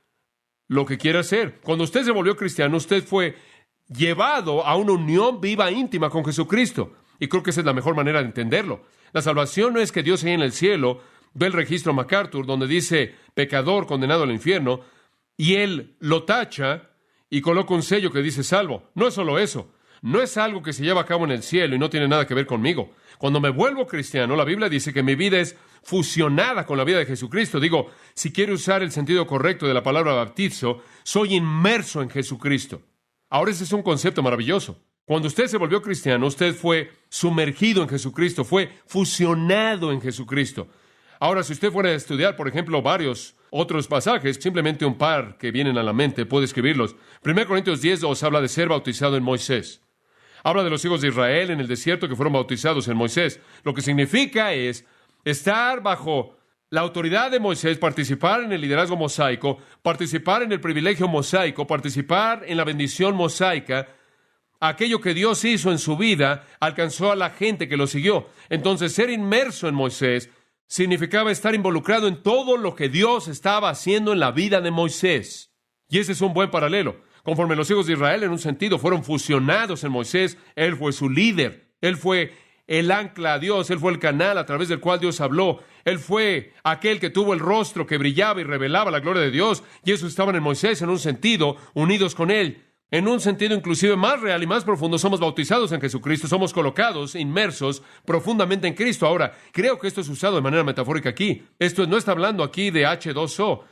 A: lo que quiere hacer. Cuando usted se volvió cristiano, usted fue llevado a una unión viva, íntima con Jesucristo. Y creo que esa es la mejor manera de entenderlo. La salvación no es que Dios ahí en el cielo ve el registro MacArthur donde dice pecador condenado al infierno y Él lo tacha y coloca un sello que dice salvo. No es solo eso. No es algo que se lleva a cabo en el cielo y no tiene nada que ver conmigo. Cuando me vuelvo cristiano, la Biblia dice que mi vida es fusionada con la vida de Jesucristo. Digo, si quiero usar el sentido correcto de la palabra bautizo, soy inmerso en Jesucristo. Ahora ese es un concepto maravilloso. Cuando usted se volvió cristiano, usted fue sumergido en Jesucristo, fue fusionado en Jesucristo. Ahora, si usted fuera a estudiar, por ejemplo, varios otros pasajes, simplemente un par que vienen a la mente, puede escribirlos. 1 Corintios 10:2 habla de ser bautizado en Moisés. Habla de los hijos de Israel en el desierto que fueron bautizados en Moisés. Lo que significa es estar bajo la autoridad de Moisés, participar en el liderazgo mosaico, participar en el privilegio mosaico, participar en la bendición mosaica. Aquello que Dios hizo en su vida alcanzó a la gente que lo siguió. Entonces, ser inmerso en Moisés significaba estar involucrado en todo lo que Dios estaba haciendo en la vida de Moisés. Y ese es un buen paralelo. Conforme los hijos de Israel, en un sentido, fueron fusionados en Moisés, Él fue su líder, Él fue el ancla a Dios, Él fue el canal a través del cual Dios habló, Él fue aquel que tuvo el rostro que brillaba y revelaba la gloria de Dios, y esos estaban en Moisés, en un sentido, unidos con Él. En un sentido inclusive más real y más profundo, somos bautizados en Jesucristo, somos colocados, inmersos profundamente en Cristo. Ahora, creo que esto es usado de manera metafórica aquí. Esto no está hablando aquí de H2O.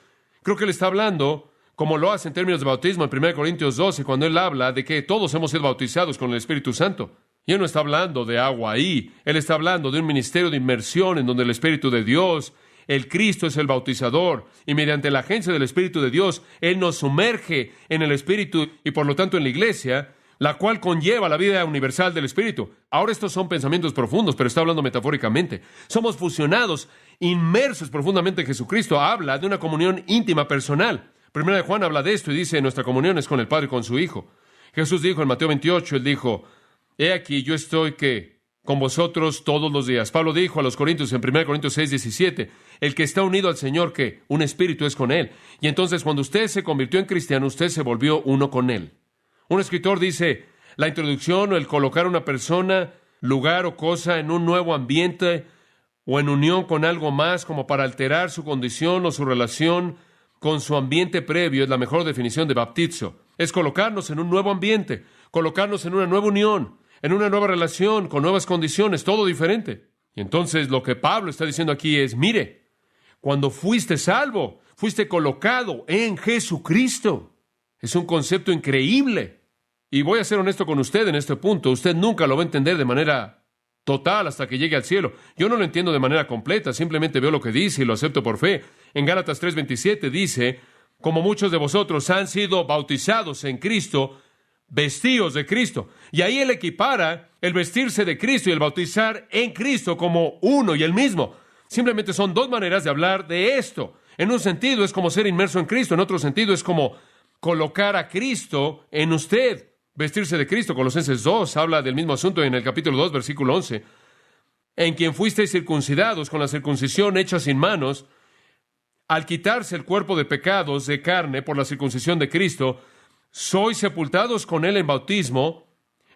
A: Creo que Él está hablando, como lo hace en términos de bautismo en 1 Corintios 12, cuando Él habla de que todos hemos sido bautizados con el Espíritu Santo. Y Él no está hablando de agua ahí. Él está hablando de un ministerio de inmersión en donde el Espíritu de Dios, el Cristo, es el bautizador, y mediante la agencia del Espíritu de Dios, Él nos sumerge en el Espíritu y por lo tanto en la iglesia, la cual conlleva la vida universal del Espíritu. Ahora estos son pensamientos profundos, pero está hablando metafóricamente. Somos fusionados, inmersos profundamente en Jesucristo. Habla de una comunión íntima personal. Primera de Juan habla de esto y dice, nuestra comunión es con el Padre y con su Hijo. Jesús dijo en Mateo 28, Él dijo, he aquí yo estoy con vosotros todos los días. Pablo dijo a los Corintios en 1 Corintios 6:17, el que está unido al Señor, que un espíritu es con Él. Y entonces cuando usted se convirtió en cristiano, usted se volvió uno con Él. Un escritor dice, la introducción o el colocar a una persona, lugar o cosa en un nuevo ambiente o en unión con algo más como para alterar su condición o su relación con su ambiente previo es la mejor definición de baptizo. Es colocarnos en un nuevo ambiente, colocarnos en una nueva unión, en una nueva relación, con nuevas condiciones, todo diferente. Y entonces lo que Pablo está diciendo aquí es, mire, cuando fuiste salvo, fuiste colocado en Jesucristo. Es un concepto increíble. Y voy a ser honesto con usted en este punto. Usted nunca lo va a entender de manera total hasta que llegue al cielo. Yo no lo entiendo de manera completa, simplemente veo lo que dice y lo acepto por fe. En Gálatas 3:27 dice, como muchos de vosotros han sido bautizados en Cristo, vestidos de Cristo. Y ahí Él equipara el vestirse de Cristo y el bautizar en Cristo como uno y el mismo. Simplemente son dos maneras de hablar de esto. En un sentido es como ser inmerso en Cristo, en otro sentido es como colocar a Cristo en usted. Vestirse de Cristo, Colosenses 2 habla del mismo asunto en el capítulo 2, versículo 11. En quien fuisteis circuncidados con la circuncisión hecha sin manos, al quitarse el cuerpo de pecados de carne por la circuncisión de Cristo, sois sepultados con Él en bautismo,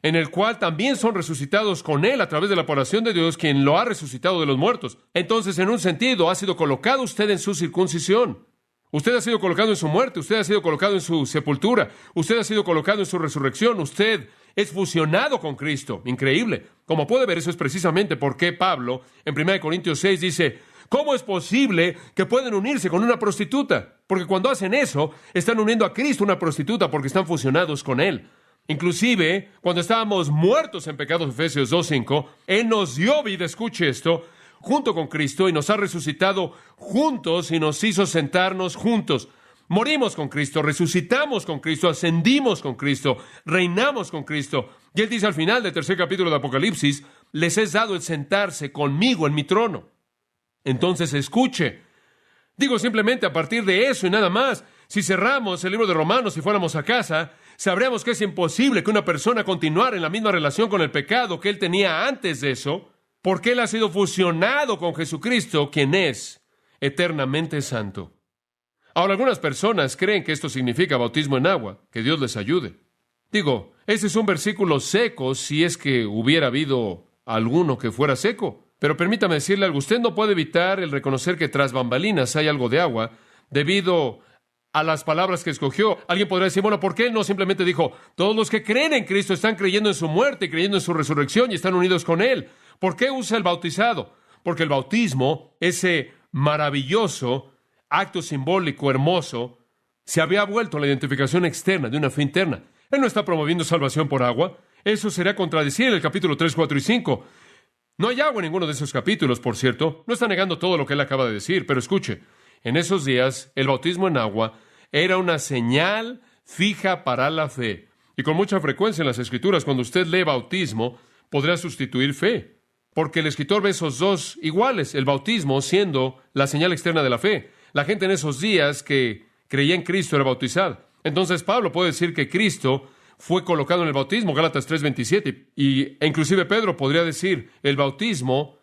A: en el cual también son resucitados con Él a través de la oración de Dios, quien lo ha resucitado de los muertos. Entonces, en un sentido, ha sido colocado usted en su circuncisión. Usted ha sido colocado en su muerte, usted ha sido colocado en su sepultura, usted ha sido colocado en su resurrección, usted es fusionado con Cristo. Increíble. Como puede ver, eso es precisamente por qué Pablo, en 1 Corintios 6, dice, ¿cómo es posible que pueden unirse con una prostituta? Porque cuando hacen eso, están uniendo a Cristo a una prostituta porque están fusionados con Él. Inclusive, cuando estábamos muertos en pecados, Efesios 2:5, Él nos dio vida, escuche esto, junto con Cristo y nos ha resucitado juntos y nos hizo sentarnos juntos. Morimos con Cristo, resucitamos con Cristo, ascendimos con Cristo, reinamos con Cristo. Y Él dice al final del tercer capítulo de Apocalipsis, les es dado el sentarse conmigo en mi trono. Entonces escuche. Digo simplemente a partir de eso y nada más. Si cerramos el libro de Romanos y fuéramos a casa, sabríamos que es imposible que una persona continuara en la misma relación con el pecado que él tenía antes de eso, porque él ha sido fusionado con Jesucristo, quien es eternamente santo. Ahora, algunas personas creen que esto significa bautismo en agua, que Dios les ayude. Digo, ese es un versículo seco si es que hubiera habido alguno que fuera seco. Pero permítame decirle algo, usted no puede evitar el reconocer que tras bambalinas hay algo de agua debido a las palabras que escogió. Alguien podrá decir, bueno, ¿por qué no simplemente dijo, todos los que creen en Cristo están creyendo en su muerte y creyendo en su resurrección y están unidos con Él? ¿Por qué usa el bautizado? Porque el bautismo, ese maravilloso acto simbólico hermoso, se había vuelto la identificación externa de una fe interna. Él no está promoviendo salvación por agua. Eso sería contradecir el capítulo 3, 4 y 5. No hay agua en ninguno de esos capítulos, por cierto. No está negando todo lo que él acaba de decir, pero escuche, en esos días el bautismo en agua era una señal fija para la fe. Y con mucha frecuencia en las Escrituras, cuando usted lee bautismo, podrá sustituir fe. Porque el escritor ve esos dos iguales, el bautismo siendo la señal externa de la fe. La gente en esos días que creía en Cristo era bautizada. Entonces Pablo puede decir que Cristo fue colocado en el bautismo, Gálatas 3:27. E inclusive Pedro podría decir, el bautismo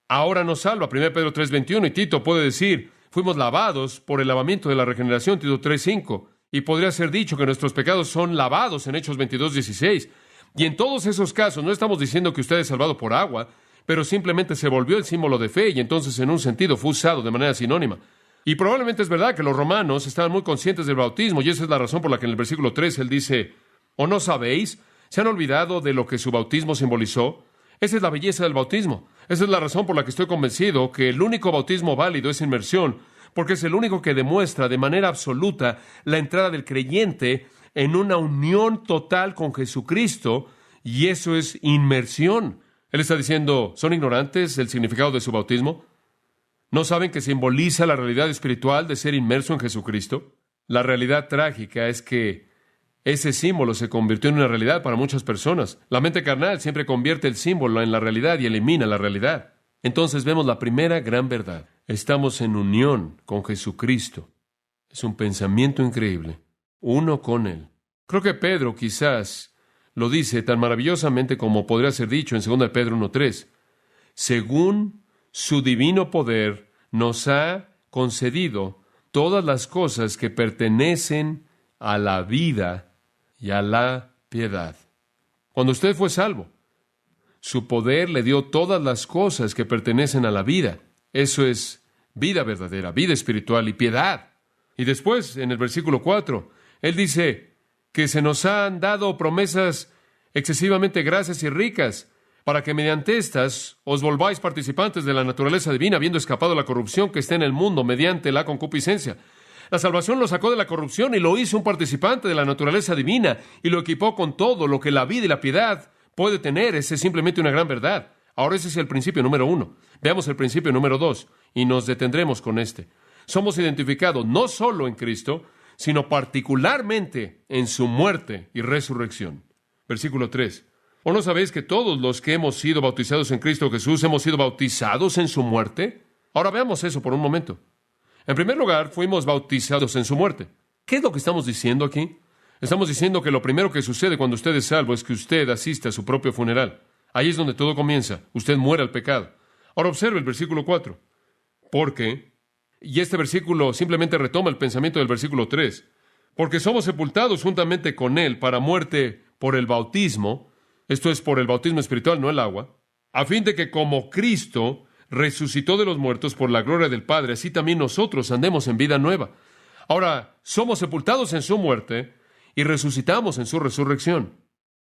A: ahora nos salva, 1 Pedro 3:21. Y Tito puede decir, fuimos lavados por el lavamiento de la regeneración, Tito 3:5. Y podría ser dicho que nuestros pecados son lavados en Hechos 22:16. Y en todos esos casos no estamos diciendo que usted es salvado por agua, pero simplemente se volvió el símbolo de fe y entonces en un sentido fue usado de manera sinónima. Y probablemente es verdad que los romanos estaban muy conscientes del bautismo y esa es la razón por la que en el versículo 3 él dice, ¿o no sabéis? ¿Se han olvidado de lo que su bautismo simbolizó? Esa es la belleza del bautismo. Esa es la razón por la que estoy convencido que el único bautismo válido es inmersión, porque es el único que demuestra de manera absoluta la entrada del creyente en una unión total con Jesucristo, y eso es inmersión. Él está diciendo, ¿son ignorantes del significado de su bautismo? ¿No saben que simboliza la realidad espiritual de ser inmerso en Jesucristo? La realidad trágica es que ese símbolo se convirtió en una realidad para muchas personas. La mente carnal siempre convierte el símbolo en la realidad y elimina la realidad. Entonces vemos la primera gran verdad. Estamos en unión con Jesucristo. Es un pensamiento increíble. Uno con Él. Creo que Pedro quizás lo dice tan maravillosamente como podría ser dicho en 2 Pedro 1:3. Según su divino poder nos ha concedido todas las cosas que pertenecen a la vida y a la piedad. Cuando usted fue salvo, su poder le dio todas las cosas que pertenecen a la vida. Eso es vida verdadera, vida espiritual y piedad. Y después, en el versículo 4, él dice que se nos han dado promesas excesivamente gracias y ricas, para que mediante estas os volváis participantes de la naturaleza divina, habiendo escapado la corrupción que está en el mundo mediante la concupiscencia. La salvación lo sacó de la corrupción y lo hizo un participante de la naturaleza divina y lo equipó con todo lo que la vida y la piedad puede tener. Esa es simplemente una gran verdad. Ahora ese es el principio número 1. Veamos el principio número 2 y nos detendremos con este. Somos identificados no solo en Cristo, sino particularmente en su muerte y resurrección. Versículo 3. ¿O no sabéis que todos los que hemos sido bautizados en Cristo Jesús hemos sido bautizados en su muerte? Ahora veamos eso por un momento. En primer lugar, fuimos bautizados en su muerte. ¿Qué es lo que estamos diciendo aquí? Estamos diciendo que lo primero que sucede cuando usted es salvo es que usted asiste a su propio funeral. Ahí es donde todo comienza. Usted muere al pecado. Ahora observe el versículo 4. Porque, y este versículo simplemente retoma el pensamiento del versículo 3, porque somos sepultados juntamente con Él para muerte por el bautismo, esto es por el bautismo espiritual, no el agua, a fin de que como Cristo resucitó de los muertos por la gloria del Padre, así también nosotros andemos en vida nueva. Ahora, somos sepultados en su muerte y resucitamos en su resurrección.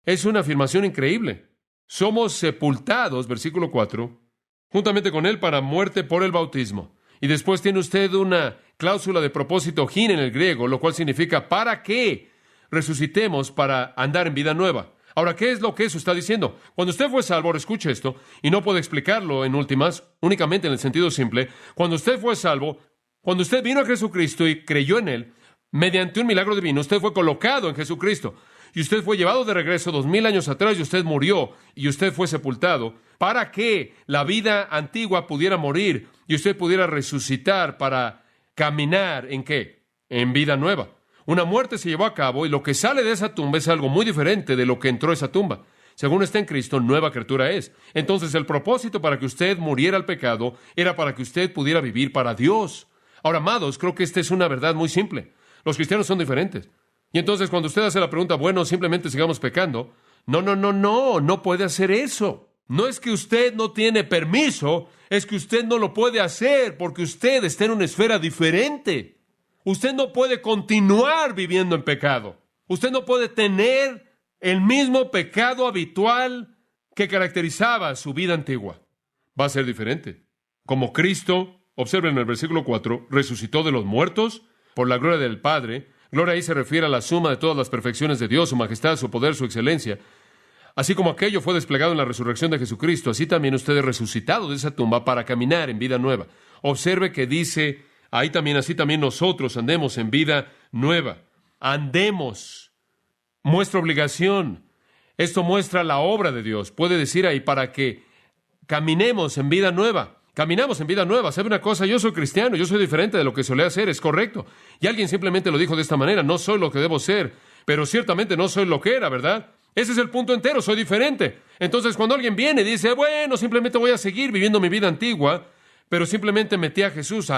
A: Es una afirmación increíble. Somos sepultados, versículo 4, juntamente con Él para muerte por el bautismo. Y después tiene usted una cláusula de propósito hin en el griego, lo cual significa para que resucitemos para andar en vida nueva. Ahora, ¿qué es lo que eso está diciendo? Cuando usted fue salvo, escuche esto, y no puedo explicarlo en últimas, únicamente en el sentido simple. Cuando usted fue salvo, cuando usted vino a Jesucristo y creyó en Él, mediante un milagro divino, usted fue colocado en Jesucristo. Y usted fue llevado de regreso 2000 años atrás y usted murió y usted fue sepultado para que la vida antigua pudiera morir y usted pudiera resucitar para caminar ¿en qué? En vida nueva. Una muerte se llevó a cabo y lo que sale de esa tumba es algo muy diferente de lo que entró a esa tumba. Según está en Cristo, nueva criatura es. Entonces el propósito para que usted muriera al pecado era para que usted pudiera vivir para Dios. Ahora, amados, creo que esta es una verdad muy simple. Los cristianos son diferentes. Y entonces cuando usted hace la pregunta, bueno, simplemente sigamos pecando. No puede hacer eso. No es que usted no tiene permiso, es que usted no lo puede hacer porque usted está en una esfera diferente. Usted no puede continuar viviendo en pecado. Usted no puede tener el mismo pecado habitual que caracterizaba su vida antigua. Va a ser diferente. Como Cristo, observen el versículo 4, resucitó de los muertos por la gloria del Padre. Gloria ahí se refiere a la suma de todas las perfecciones de Dios, su majestad, su poder, su excelencia. Así como aquello fue desplegado en la resurrección de Jesucristo, así también usted es resucitado de esa tumba para caminar en vida nueva. Observe que dice, ahí también, así también nosotros andemos en vida nueva. Andemos. Muestra obligación. Esto muestra la obra de Dios. Puede decir ahí, para que caminemos en vida nueva. Caminamos en vida nueva. ¿Sabe una cosa? Yo soy cristiano, yo soy diferente de lo que solía ser, es correcto. Y alguien simplemente lo dijo de esta manera, no soy lo que debo ser, pero ciertamente no soy lo que era, ¿verdad? Ese es el punto entero, soy diferente. Entonces, cuando alguien viene y dice, bueno, simplemente voy a seguir viviendo mi vida antigua, pero simplemente metí a Jesús,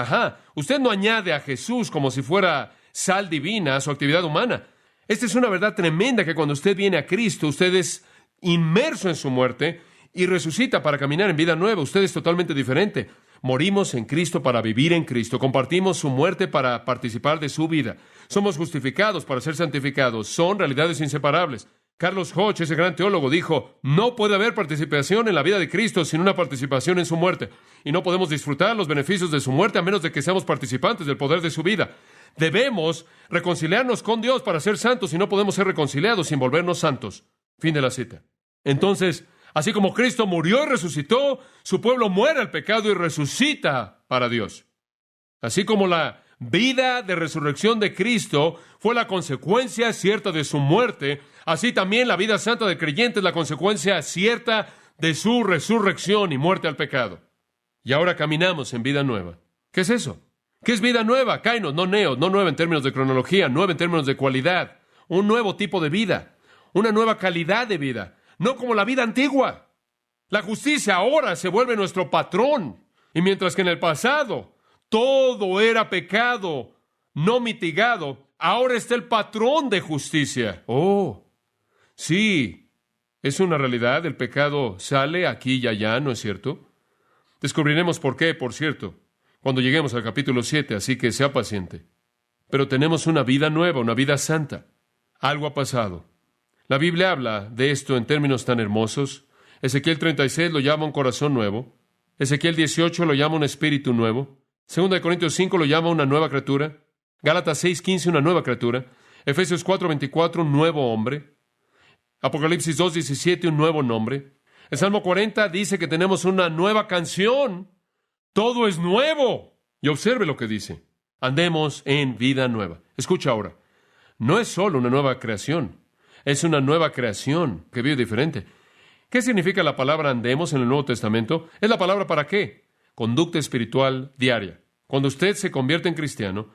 A: usted no añade a Jesús como si fuera sal divina a su actividad humana. Esta es una verdad tremenda, que cuando usted viene a Cristo, usted es inmerso en su muerte y resucita para caminar en vida nueva. Usted es totalmente diferente. Morimos en Cristo para vivir en Cristo. Compartimos su muerte para participar de su vida. Somos justificados para ser santificados. Son realidades inseparables. Carlos Hodge, ese gran teólogo, dijo, no puede haber participación en la vida de Cristo sin una participación en su muerte. Y no podemos disfrutar los beneficios de su muerte a menos de que seamos participantes del poder de su vida. Debemos reconciliarnos con Dios para ser santos y no podemos ser reconciliados sin volvernos santos. Fin de la cita. Entonces, así como Cristo murió y resucitó, su pueblo muere al pecado y resucita para Dios. Así como la vida de resurrección de Cristo fue la consecuencia cierta de su muerte, así también la vida santa del creyente es la consecuencia cierta de su resurrección y muerte al pecado. Y ahora caminamos en vida nueva. ¿Qué es eso? ¿Qué es vida nueva? Kainos, no neos, no nueva en términos de cronología, nueva en términos de cualidad. Un nuevo tipo de vida, una nueva calidad de vida, no como la vida antigua. La justicia ahora se vuelve nuestro patrón, y mientras que en el pasado todo era pecado no mitigado, ahora está el patrón de justicia. Oh, sí, es una realidad, el pecado sale aquí y allá, ¿no es cierto? Descubriremos por qué, por cierto, cuando lleguemos al capítulo 7, así que sea paciente. Pero tenemos una vida nueva, una vida santa. Algo ha pasado. La Biblia habla de esto en términos tan hermosos. Ezequiel 36 lo llama un corazón nuevo. Ezequiel 18 lo llama un espíritu nuevo. 2 Corintios 5 lo llama una nueva criatura. Gálatas 6:15 una nueva criatura. Efesios 4:24 un nuevo hombre. Apocalipsis 2:17 un nuevo nombre. El Salmo 40 dice que tenemos una nueva canción. Todo es nuevo. Y observe lo que dice. Andemos en vida nueva. Escucha ahora. No es solo una nueva creación. Es una nueva creación que vive diferente. ¿Qué significa la palabra andemos en el Nuevo Testamento? Es la palabra ¿para qué? Conducta espiritual diaria. Cuando usted se convierte en cristiano,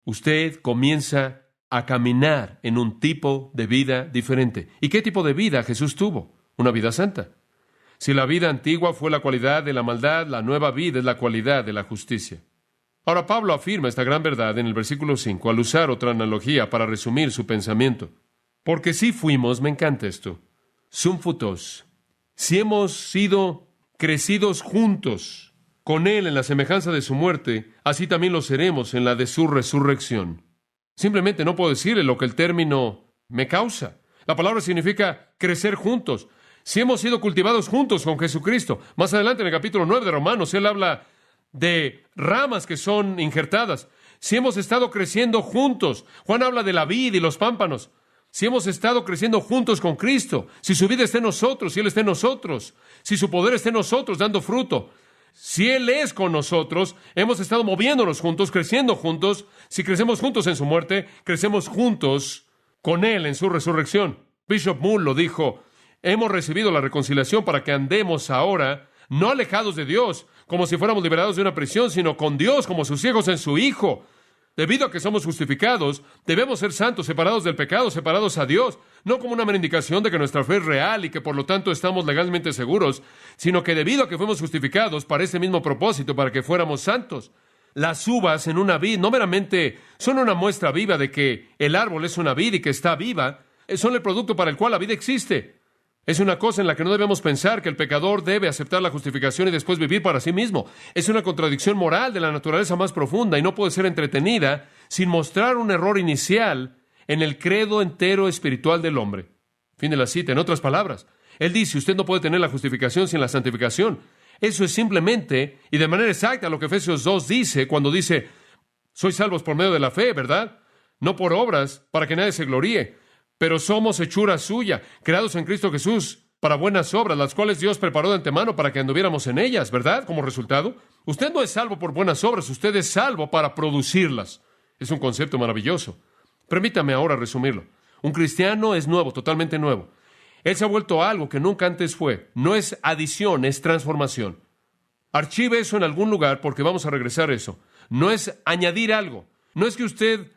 A: usted comienza a caminar en un tipo de vida diferente. ¿Y qué tipo de vida Jesús tuvo? Una vida santa. Si la vida antigua fue la cualidad de la maldad, la nueva vida es la cualidad de la justicia. Ahora Pablo afirma esta gran verdad en el versículo 5 al usar otra analogía para resumir su pensamiento. Porque si fuimos, me encanta esto, sum futos, si hemos sido crecidos juntos con Él en la semejanza de su muerte, así también lo seremos en la de su resurrección. Simplemente no puedo decirle lo que el término me causa. La palabra significa crecer juntos. Si hemos sido cultivados juntos con Jesucristo. Más adelante en el capítulo 9 de Romanos, él habla de ramas que son injertadas. Si hemos estado creciendo juntos. Juan habla de la vid y los pámpanos. Si hemos estado creciendo juntos con Cristo. Si su vida está en nosotros, si Él está en nosotros. Si su poder está en nosotros, dando fruto. Si Él es con nosotros, hemos estado moviéndonos juntos, creciendo juntos. Si crecemos juntos en su muerte, crecemos juntos con Él en su resurrección. Bishop Moore lo dijo. Hemos recibido la reconciliación para que andemos ahora, no alejados de Dios, como si fuéramos liberados de una prisión, sino con Dios como sus hijos en su Hijo. Debido a que somos justificados, debemos ser santos, separados del pecado, separados a Dios, no como una mera indicación de que nuestra fe es real y que por lo tanto estamos legalmente seguros, sino que debido a que fuimos justificados para ese mismo propósito, para que fuéramos santos. Las uvas en una vid no meramente son una muestra viva de que el árbol es una vid y que está viva, son el producto para el cual la vida existe. Es una cosa en la que no debemos pensar que el pecador debe aceptar la justificación y después vivir para sí mismo. Es una contradicción moral de la naturaleza más profunda y no puede ser entretenida sin mostrar un error inicial en el credo entero espiritual del hombre. Fin de la cita. En otras palabras, él dice, usted no puede tener la justificación sin la santificación. Eso es simplemente y de manera exacta lo que Efesios 2 dice cuando dice, sois salvos por medio de la fe, ¿verdad? No por obras, para que nadie se gloríe. pero somos hechura suya, creados en Cristo Jesús para buenas obras, las cuales Dios preparó de antemano para que anduviéramos en ellas, ¿verdad? Como resultado, usted no es salvo por buenas obras, usted es salvo para producirlas. Es un concepto maravilloso. Permítame ahora resumirlo. Un cristiano es nuevo, totalmente nuevo. Él se ha vuelto algo que nunca antes fue. No es adición, es transformación. Archive eso en algún lugar porque vamos a regresar a eso. No es añadir algo. No es que usted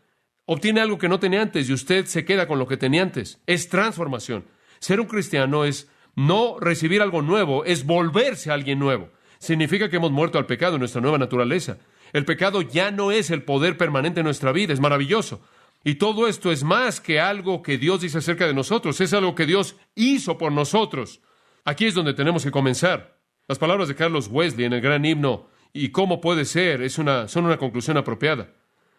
A: obtiene algo que no tenía antes y usted se queda con lo que tenía antes. Es transformación. Ser un cristiano es no recibir algo nuevo, es volverse a alguien nuevo. Significa que hemos muerto al pecado en nuestra nueva naturaleza. El pecado ya no es el poder permanente en nuestra vida. Es maravilloso. Y todo esto es más que algo que Dios dice acerca de nosotros. Es algo que Dios hizo por nosotros. Aquí es donde tenemos que comenzar. Las palabras de Carlos Wesley en el gran himno "¿Y cómo puede ser?" son una conclusión apropiada.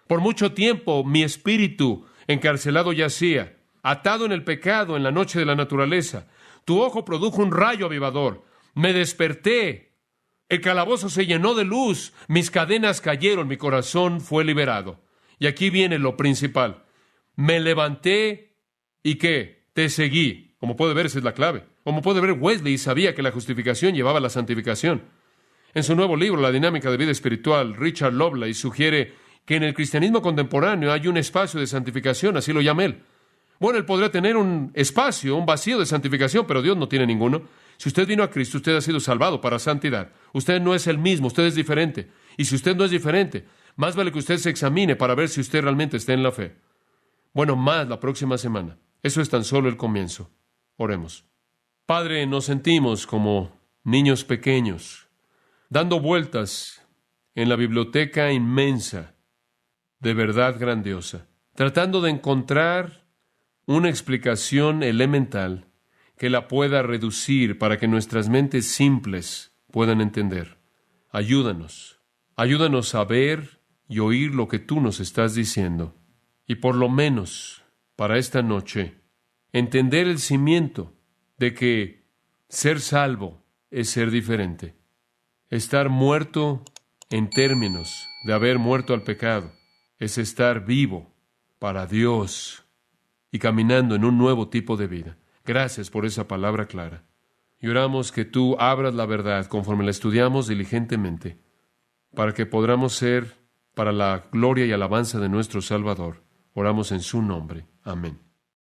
A: Por mucho tiempo mi espíritu encarcelado yacía, atado en el pecado en la noche de la naturaleza. Tu ojo produjo un rayo avivador. Me desperté. El calabozo se llenó de luz. Mis cadenas cayeron. Mi corazón fue liberado. Y aquí viene lo principal. Me levanté y ¿qué? Te seguí. Como puede ver, esa es la clave. Como puede ver, Wesley sabía que la justificación llevaba a la santificación. En su nuevo libro, La dinámica de vida espiritual, Richard Lovelace sugiere que en el cristianismo contemporáneo hay un espacio de santificación, así lo llama él. Bueno, él podría tener un espacio, un vacío de santificación, pero Dios no tiene ninguno. Si usted vino a Cristo, usted ha sido salvado para santidad. Usted no es el mismo, usted es diferente. Y si usted no es diferente, más vale que usted se examine para ver si usted realmente está en la fe. Bueno, más la próxima semana. Eso es tan solo el comienzo. Oremos. Padre, nos sentimos como niños pequeños, dando vueltas en la biblioteca inmensa de verdad grandiosa, tratando de encontrar una explicación elemental que la pueda reducir para que nuestras mentes simples puedan entender. Ayúdanos a ver y oír lo que tú nos estás diciendo. Y por lo menos, para esta noche, entender el cimiento de que ser salvo es ser diferente. Estar muerto en términos de haber muerto al pecado es estar vivo para Dios y caminando en un nuevo tipo de vida. Gracias por esa palabra clara. Y oramos que tú abras la verdad conforme la estudiamos diligentemente, para que podamos ser para la gloria y alabanza de nuestro Salvador. Oramos en su nombre. Amén.